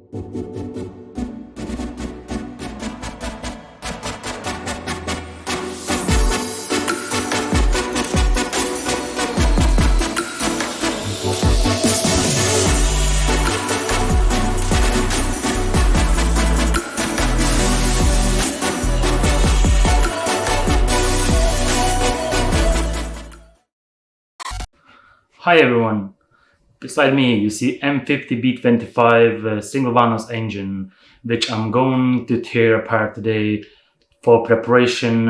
Hi everyone, beside me you see M50B25 single Vanos engine, which I'm going to tear apart today for preparation,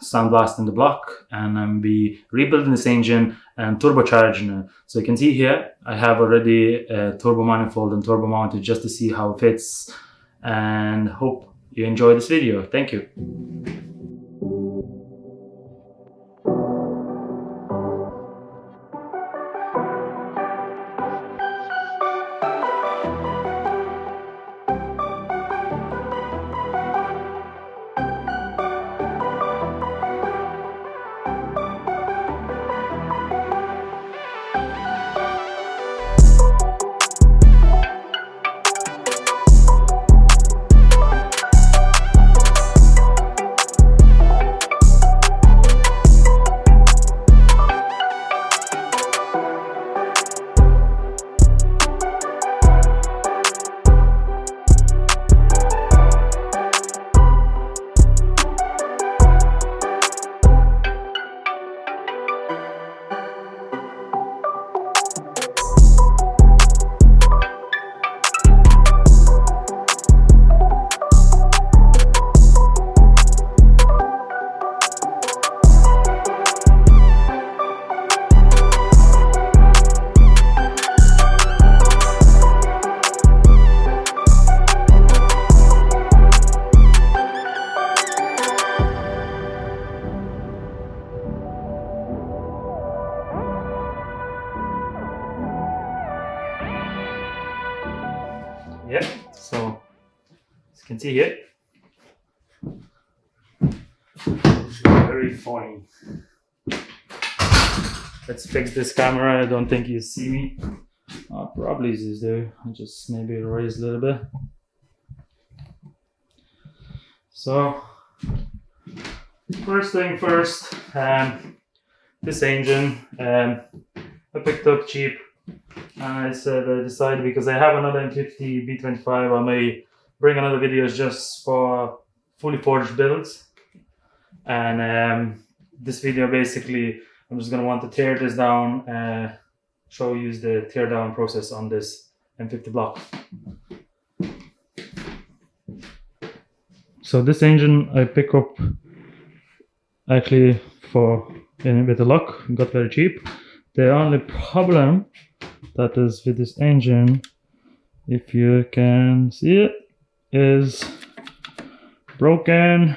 sandblasting the block, and I'm be rebuilding this engine and turbocharging it. So you can see here I have already a turbo manifold and turbo mounted just to see how it fits, and hope you enjoy this video. Thank you. Yeah, so as you can see here, very funny. Let's fix this camera. I don't think you see me. Probably is there. I'll just maybe raise a little bit. So first thing first, this engine I picked up cheap. And I said I decided, because I have another M50B25, I may bring another videos just for fully forged builds. And this video basically, I'm just gonna want to tear this down, show you the tear down process on this M50 block. So this engine I pick up actually with the luck, got very cheap. The only problem that is with this engine, if you can see it, is broken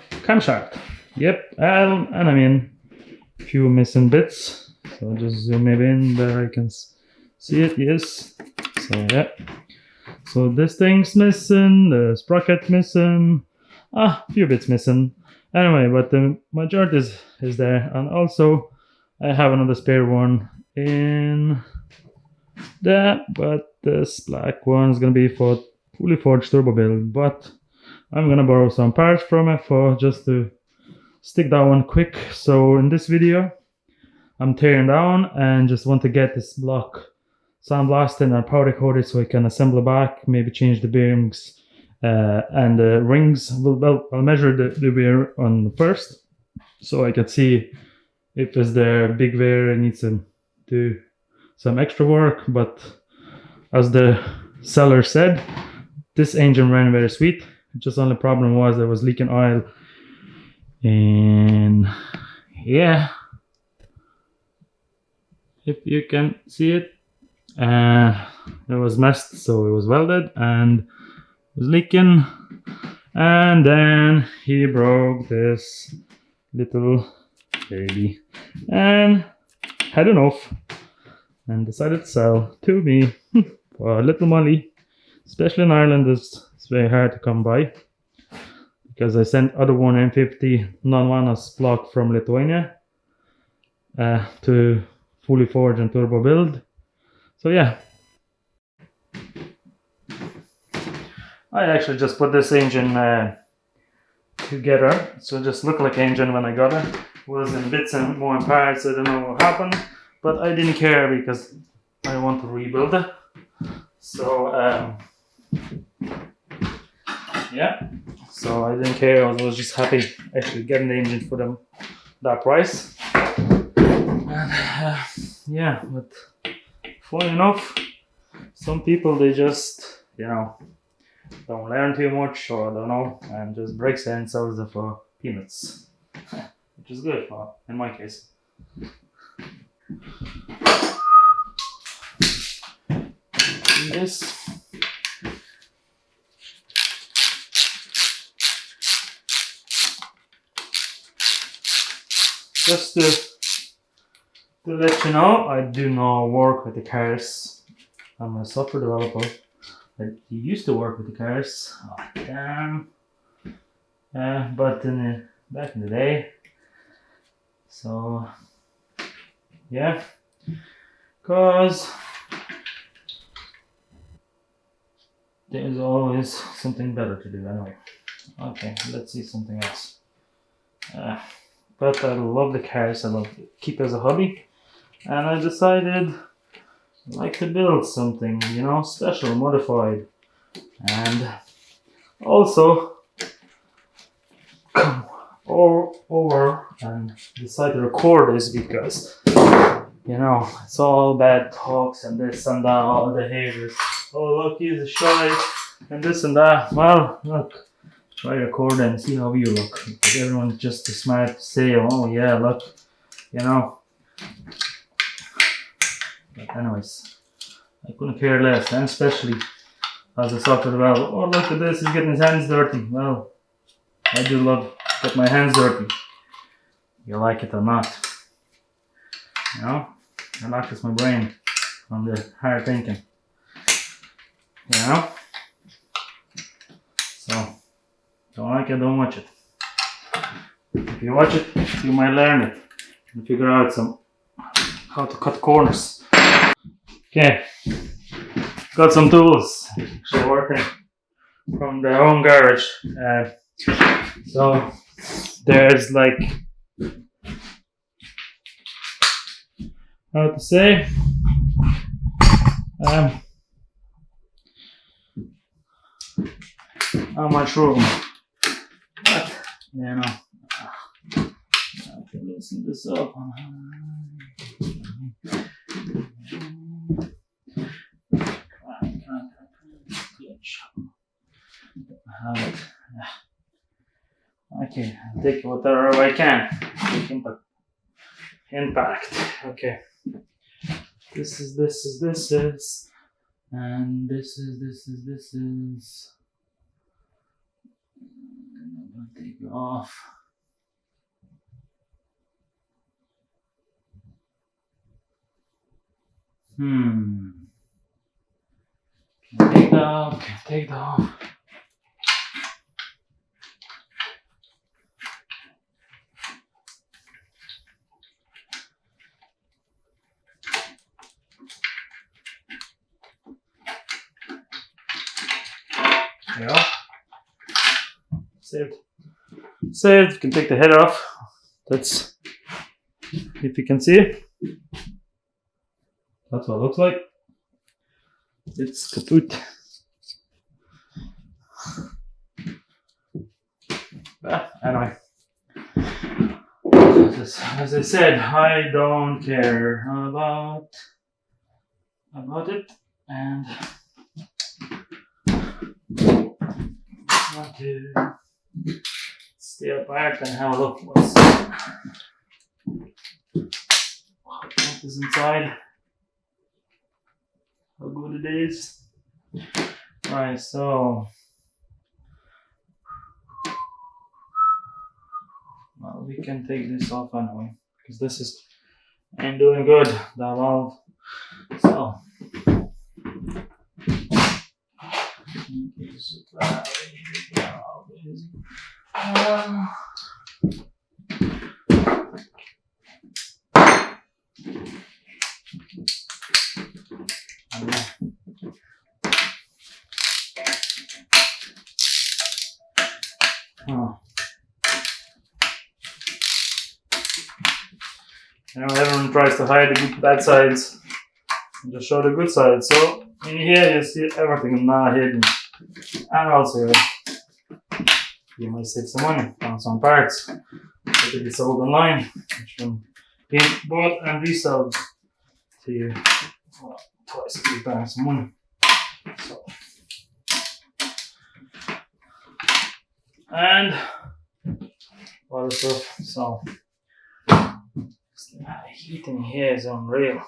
camshaft. Yep, and I mean a few missing bits. So I'll just zoom maybe in where I can see it. Yes. So yeah. So this thing's missing, the sprocket missing, a few bits missing. Anyway, but the majority is there, and also I have another spare one in there, but this black one is gonna be for fully forged turbo build, but I'm gonna borrow some parts from it for just to stick that one quick. So in this video I'm tearing down and just want to get this block sandblasted and powder coated so I can assemble it back, maybe change the bearings and the rings. I'll measure the wear on first so I can see if it's there big wear and needs to do some extra work. But as the seller said, this engine ran very sweet. Just only problem was there was leaking oil, and yeah, if you can see it, it was messed, so it was welded and was leaking. And then he broke this little baby and had enough and decided to sell to me for a little money. Especially in Ireland, it's very hard to come by, because I sent other one M50 non-Vanos block from Lithuania to fully forge and turbo build. So yeah, I actually just put this engine together, so it just looked like engine when I got it. It was in bits and more parts. I don't know what happened, but I didn't care because I want to rebuild it. So yeah, so I didn't care. I was just happy actually getting the engine for that price. And yeah, but funny enough, some people, they just, you know, don't learn too much, or I don't know, and just breaks it and sells it for peanuts, which is good in my case. This. Just to let you know, I do not work with the cars. I'm a software developer. I used to work with the cars. Oh, damn. But back in the day. So, yeah. Because there's always something better to do anyway. Okay, let's see something else. But I love the cars. I love to keep as a hobby. And I decided I'd like to build something, you know, special, modified. And also come over and decide to record this because, you know, it's all bad talks and this and that, all the haters. Oh, look, he's shy and this and that. Well, look, try record and see how you look. Because everyone's just too smart to say, oh yeah, look, you know. But anyways, I couldn't care less, and especially as a software developer. Oh, look at this, he's getting his hands dirty. Well, I do love to get my hands dirty. You like it or not. You know, relaxes my brain from the hard thinking. You know? So, don't like it, don't watch it. If you watch it, you might learn it and figure out how to cut corners. Okay, got some tools. Actually working from the home garage. So there's like, how to say, how much room. But, you know, I can loosen this up. Okay, I'll take whatever I can. Impact. Okay. This is, and this is. I'm gonna take it off. Take that off. Take that off. Yeah. Saved. Saved. You can take the head off. That's, if you can see it. That's what it looks like. It's kaput. But anyway. As I said, I don't care about it, and I want to stay apart and have a look what is inside, how good it is. Right, so well, we can take this off anyway, because this ain't doing good, that valve. So Oh. You know, everyone tries to hide the bad sides and just show the good sides. So in here you see everything not hidden. And also you might save some money on some parts that can be sold online, which can be bought and resold to you twice, 3 times some money. So. And other stuff. So the heating here is unreal.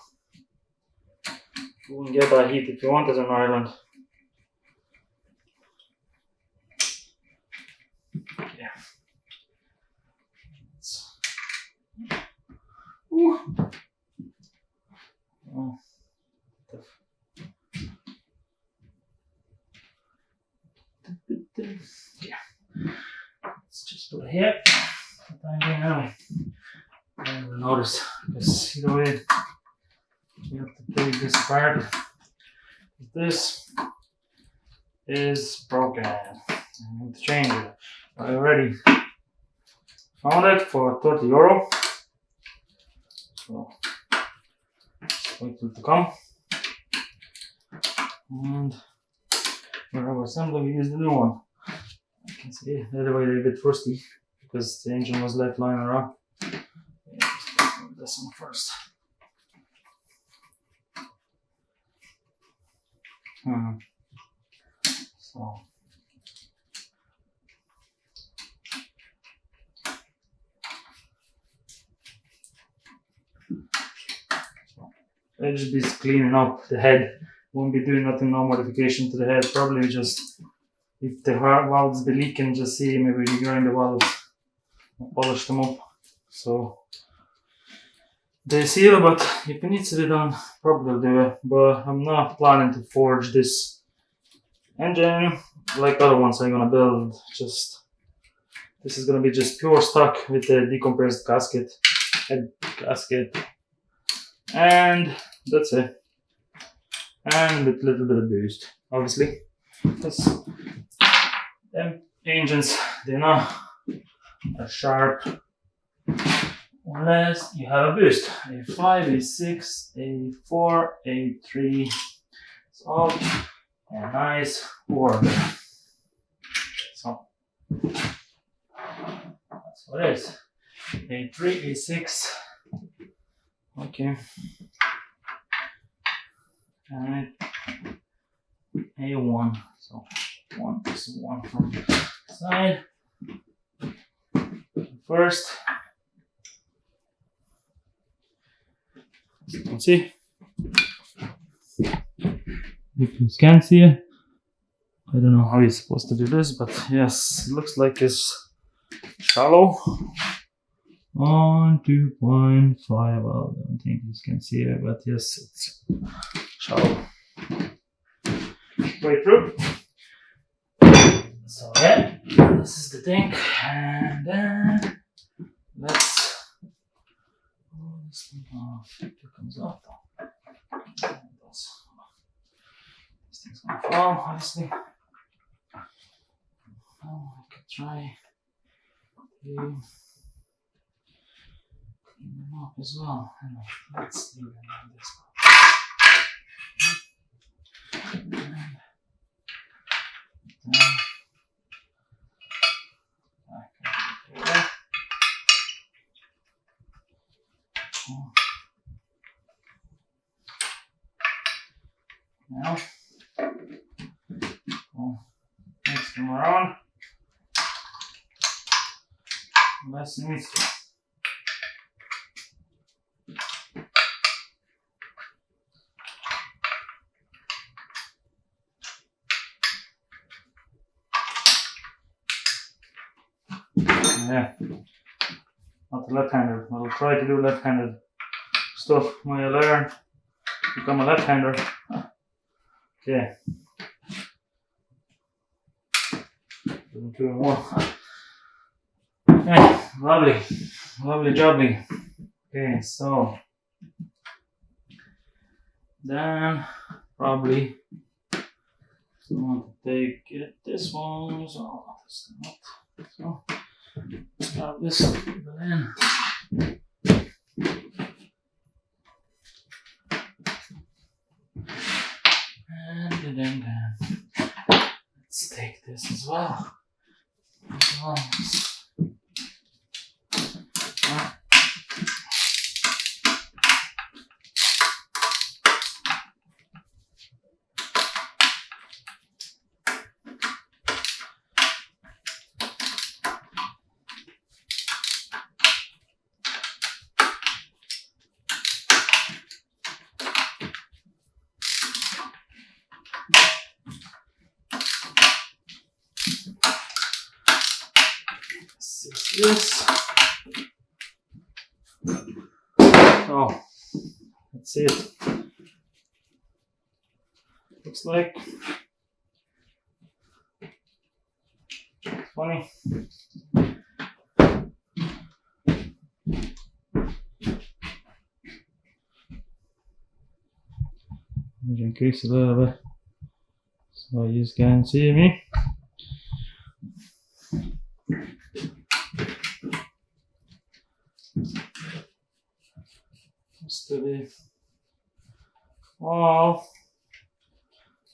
You wouldn't get that heat if you wanted an island. Yeah. Oh. Yeah. Let's just put it here. Anyway. I will notice because either way you have to take this apart. This is broken. I need to change it. I already found it for €30. So wait till it to come. And wherever assembly we use the new one. I can see the other way they're a bit rusty because the engine was left lying around. This one first. So I'll just be cleaning up the head. Won't be doing nothing, no modification to the head. Probably just if the valves be leaking, just see maybe regrind the valves, polish them up. So they seal, but if it needs to be done, probably will do it. But I'm not planning to forge this engine like other ones I'm gonna build. Just this is gonna be just pure stock with the decompressed gasket, head gasket, and that's it. And with a little bit of boost, obviously. Because them engines, they're not as sharp unless you have a boost. A5, A6, A4, A3. It's all a nice order. So that's what it is. A3, A6. Okay. And A1. So this is one from the side. First, as you can see, if you can see it, I don't know how you're supposed to do this, but yes, it looks like it's shallow. On 2.5, well, I don't think you can see it, but yes, it's shallow. Way through. So yeah, this is the thing, and then let's pull this thing off. It comes off though. This thing's gonna fall, obviously. Oh, I could try to clean them up as well. Anyway, let's leave them like this. Now, we'll mix them around. Less needs to. Yeah, not the left-hander. I'll try to do left-handed stuff when I learn to become a left-hander. Okay. Doesn't do more. Yeah, lovely, lovely jubbly. Okay, so then probably I want to take this one as well. That's not. So let's grab this in. And then let's take this as well. This. So let's see it. Looks like funny. Increase a little bit so you can see me. Just to be all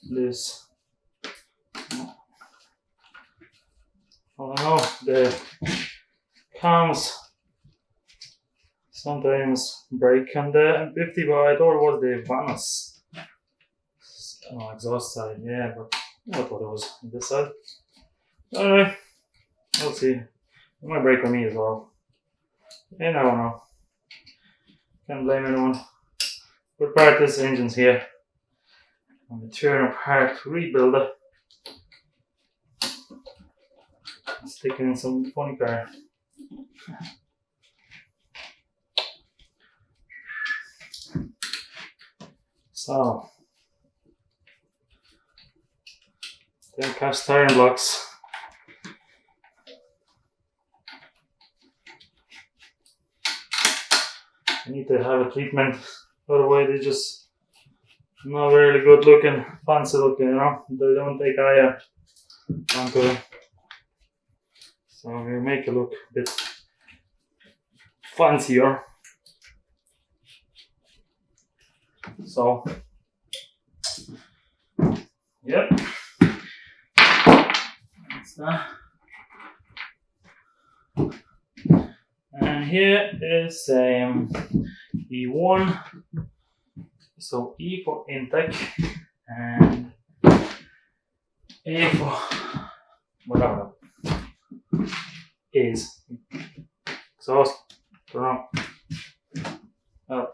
this. I don't know, the cams sometimes break on the M50, but I thought it was the Vanos exhaust side, yeah, but I thought it was on this side. Alright, we'll see. It might break on me as well. You never know. Can't blame anyone. Good part this engine's here. I'm tearing apart to rebuild it. Sticking in some funny car. So, then cast iron blocks. I need to have a treatment, otherwise they just not really good looking, fancy looking, you know. They don't take eye onto them. So we make it look a bit fancier. So, yep, that's that. And here is E1, so E for intake and A for whatever is exhaust. Don't know. Oh,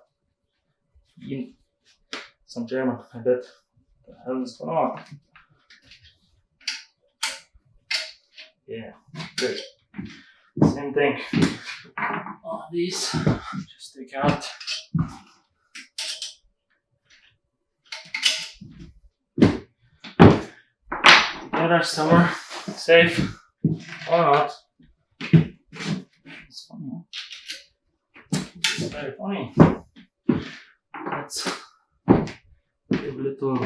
some German, I bet. What the hell is going on? Yeah, good. Same thing. All these just take out. Together somewhere safe or not. It's funny, huh? It's very funny. Let's give a little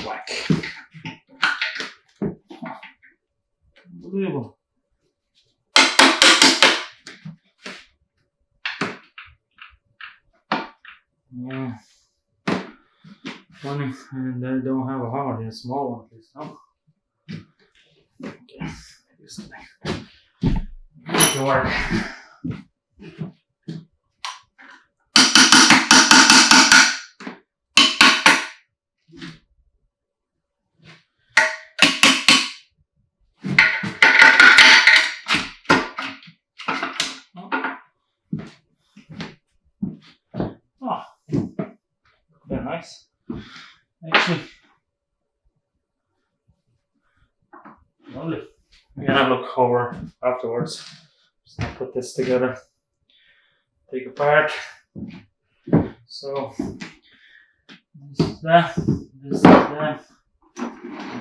whack. Unbelievable. Yeah. Funny, and they don't have a hammer, a small one at least, no? Okay, do something. Make it work. Oh, very nice. Actually, lovely. I'm gonna look over afterwards. Just gonna put this together. Take apart. So this is that. This is that.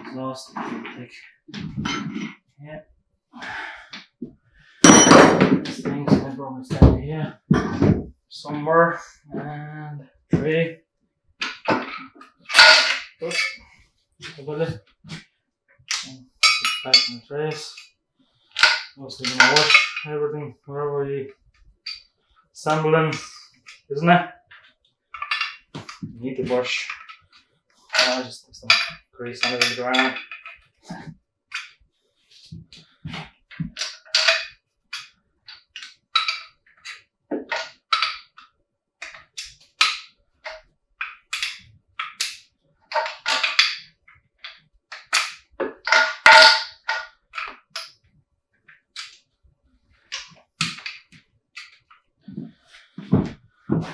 Exhaust. Take. Yeah. These things I probably stand here somewhere and tray. Good. Double it. And put back in the trays. Mostly gonna wash everything wherever you assemble them, isn't it? You need to wash. Just put some grease under the ground.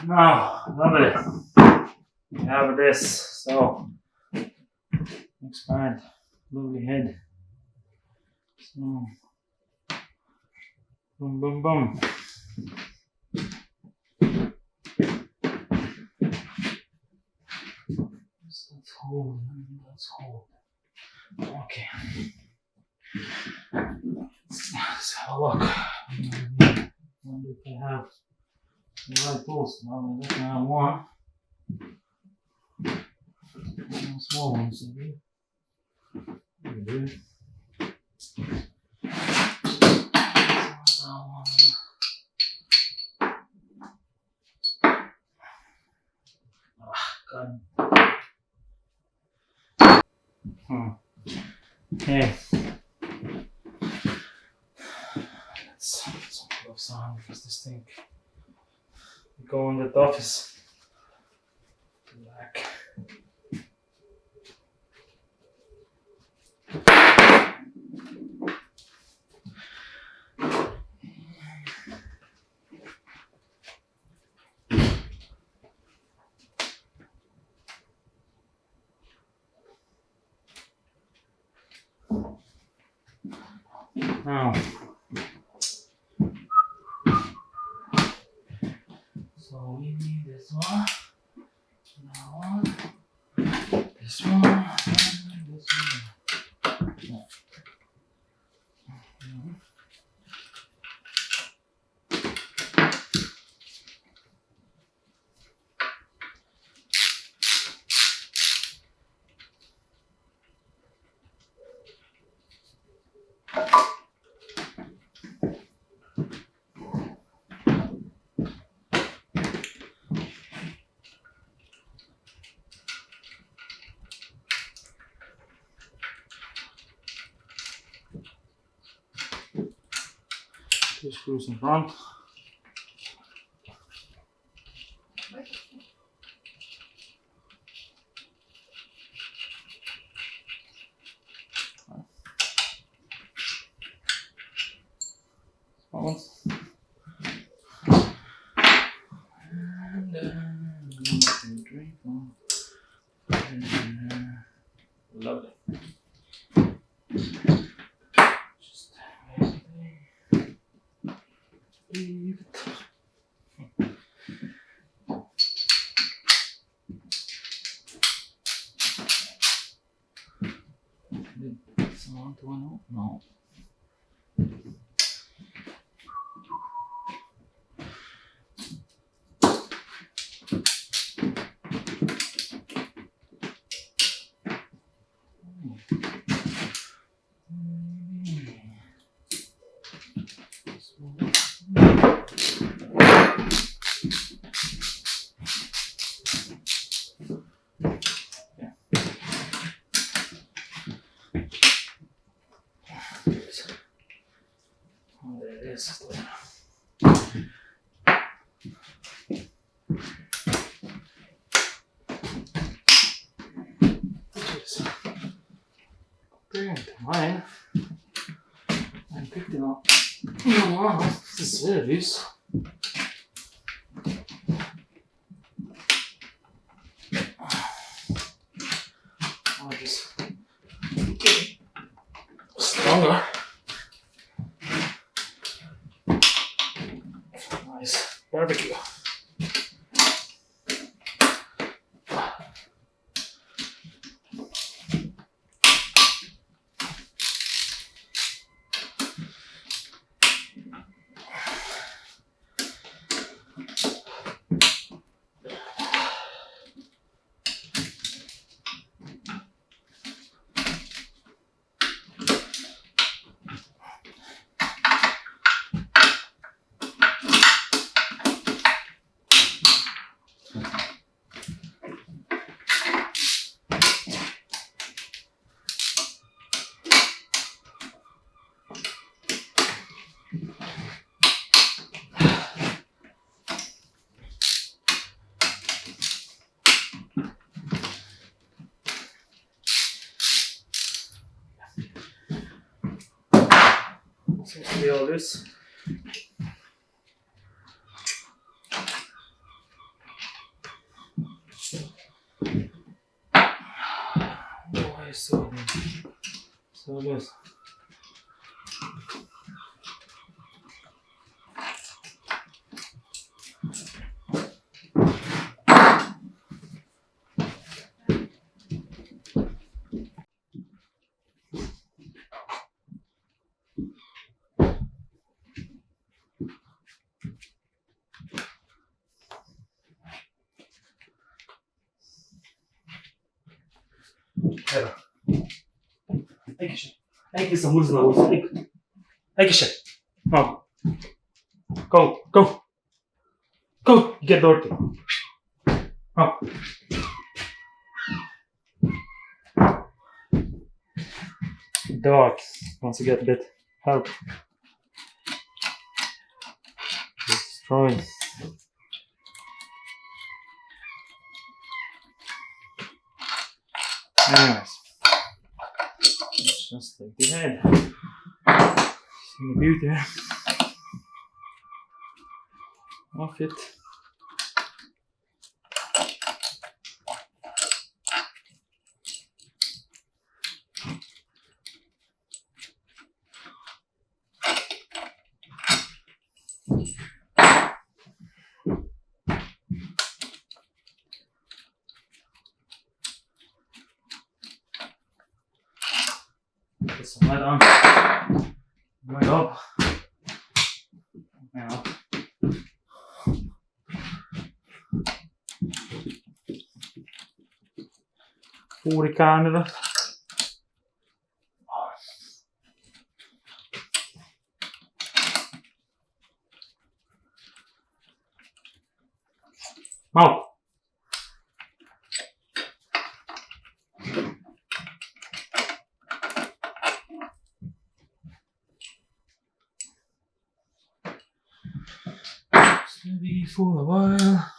Now, lovely. We have this, so expand, lovely head. So, boom, boom, boom. Let's hold, let's hold. Okay. Let's have a look. I wonder if they have the right tools. Well, I definitely have one. Small ones, maybe. There we go. Okay. Let's put some gloves on because this thing will go in the office. Back. Now, so we need this one, that one, this one, and this one. Yeah. Two screws in front. Small ones. And 1, 2, 3, 4. Lovely. Just leave it. Did someone to one? No. Oh, there it is. Comparing to mine, I'm picking up the service. I'll just get it stronger. Nice barbecue. seems to be all this. Why so loose? Evo. Neki sam uznao u slik. Ekiše. Malo. Go. Get dirty. Oh. Dogs wants to get a bit help. Destroy. Anyways, let's just take the head. See the beauty of it. Put some light on. Right up. And up. Camera. Mouth. Steady for a while.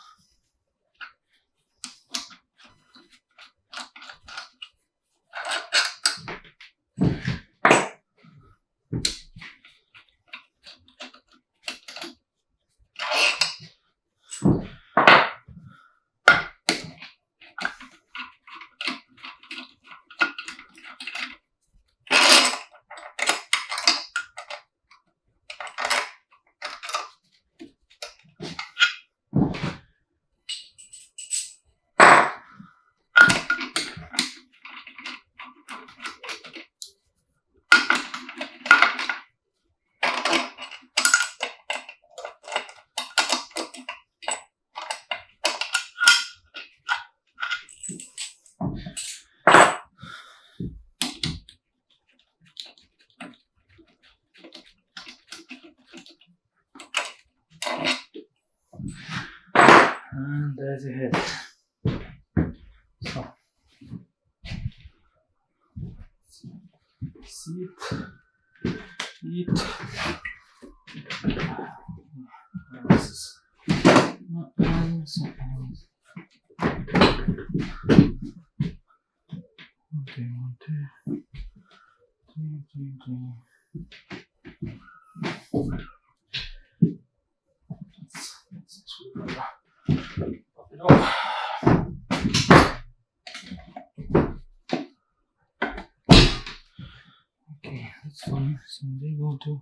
And there's your head. So, see it, eat. This is not else. Okay, 1, 2, 3. Pop it off. Okay, that's fine. So they go to.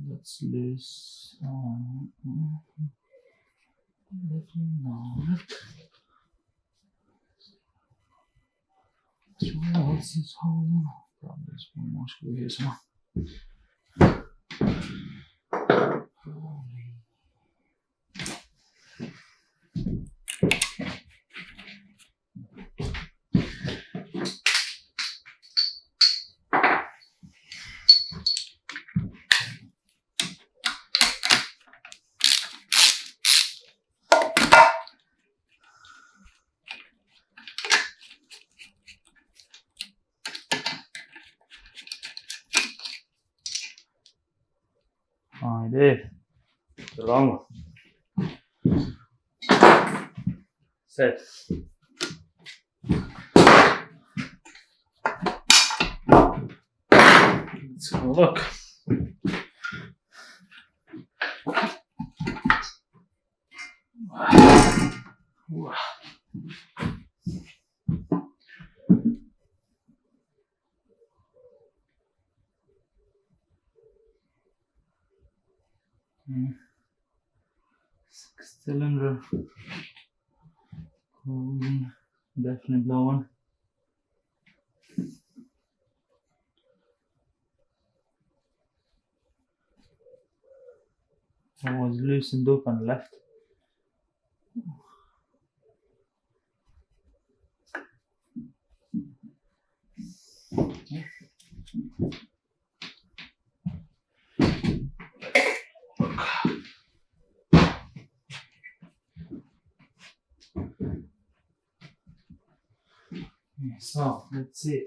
That's this. Let me know it. So what else is holding? Probably there's one more screw here, so. I did. The long one. set. Let's have a look. Wow. Six-cylinder, definitely blowing. I was loosened up on the left. So let's see.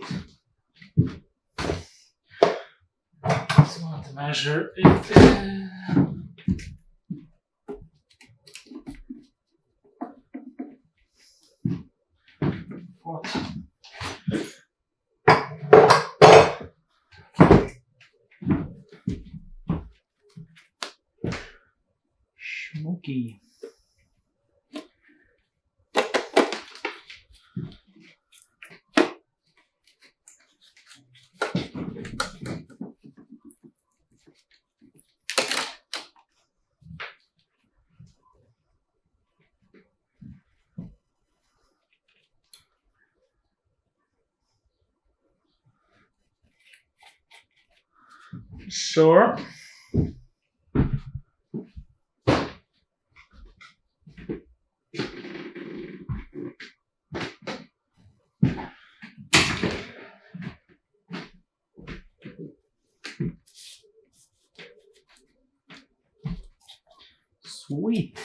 Just want to measure it. What? Smoky. Sure. Sweet.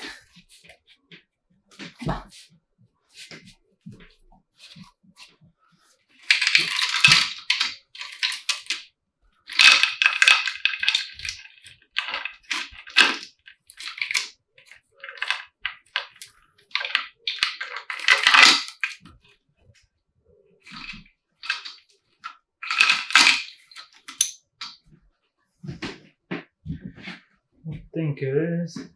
I think it is.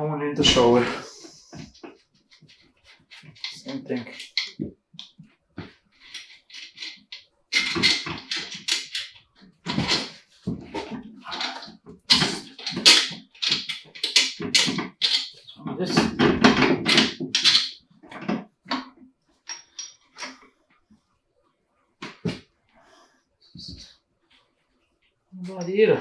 going in the shower. Same thing. This. Not either.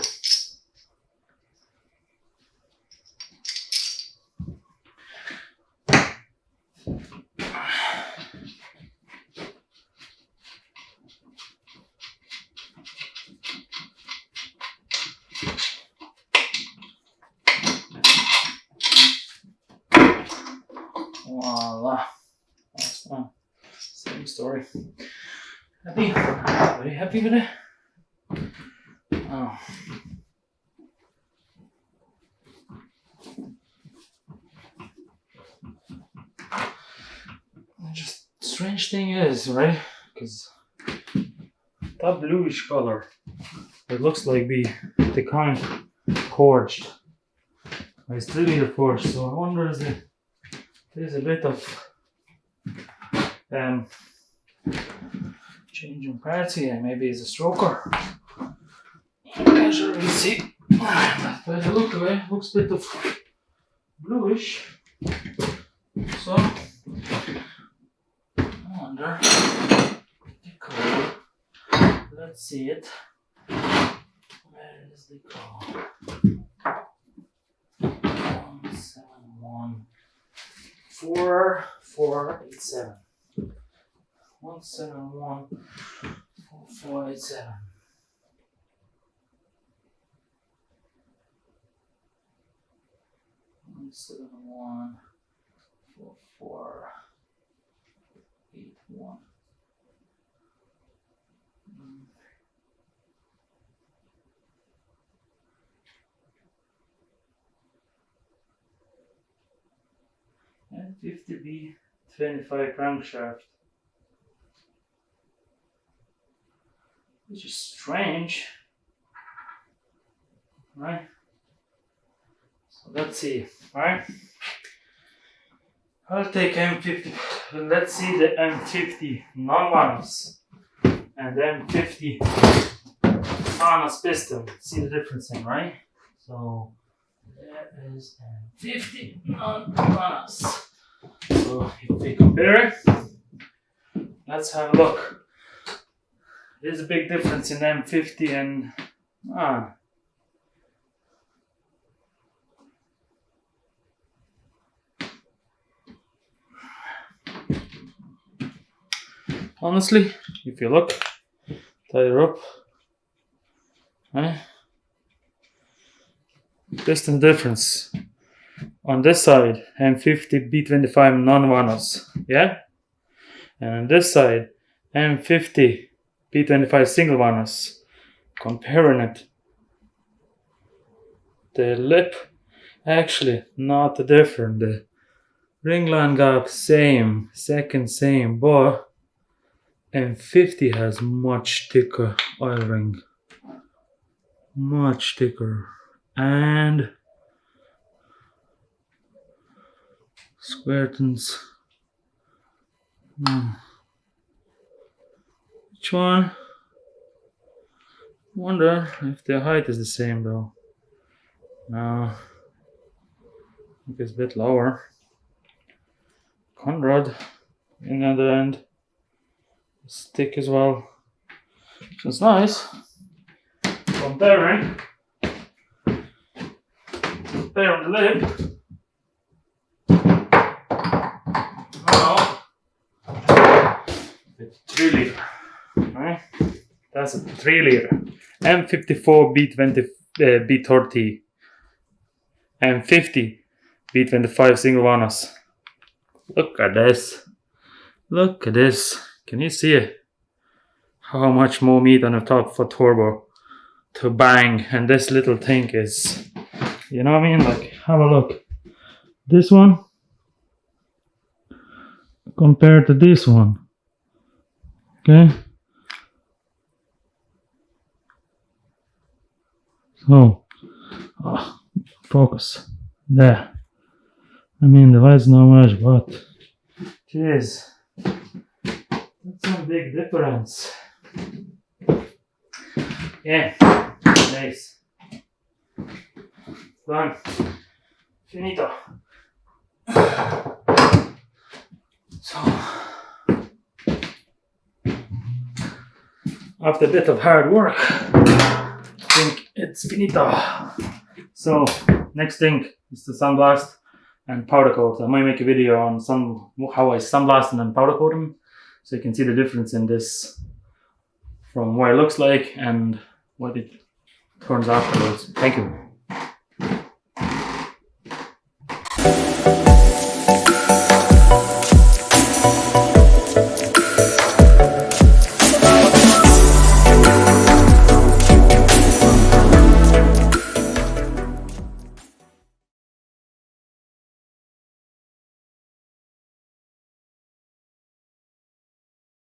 Voila. That's one. Same story. Happy? Very happy with it? Oh. Just strange thing is, right? Because that bluish color, it looks like the kind forged. I still need a forge, so I wonder is there's a bit of changing parts here. Maybe it's a stroker. I can't really see. But by the look of it, looks a bit of bluish. So I wonder the color. Let's see it. Where is the color? 1714487. 1714487. One 714481. M50B25 crankshaft, which is strange, right? So let's see, right? I'll take M50. Let's see the M50 non-Vanos and the M50 Vanos piston. See the difference in, right? So there is M50 non-Vanos. So if we compare it, let's have a look. There's a big difference in M50 and honestly, if you look, tie her up, right? Piston difference. On this side, M50B25 non-Vanos, yeah? And on this side, M50B25 single Vanos. Comparing it, the lip actually not different. The ring line gap same, second same, but M50 has much thicker oil ring. Much thicker. And square-tons. Which one? Wonder if the height is the same though. No. I think it's a bit lower. Conrad in the other end. It's thick as well. So it's nice. Comparing the lip. It's 3 liter, right? That's a 3 liter. M54B30, M50B25 single Vanos. Look at this. Look at this. Can you see it? How much more meat on the top for turbo to bang, and this little thing is, you know what I mean? Like, have a look. This one compared to this one. Okay. So, focus there. I mean, the light's not much, but jeez, that's some big difference. Yeah, nice. Done. Finito. So, after a bit of hard work, I think it's finito. So, next thing is the sandblast and powder coat. I might make a video on how I sandblast and then powder coat them, so you can see the difference in this from what it looks like and what it turns afterwards. Thank you.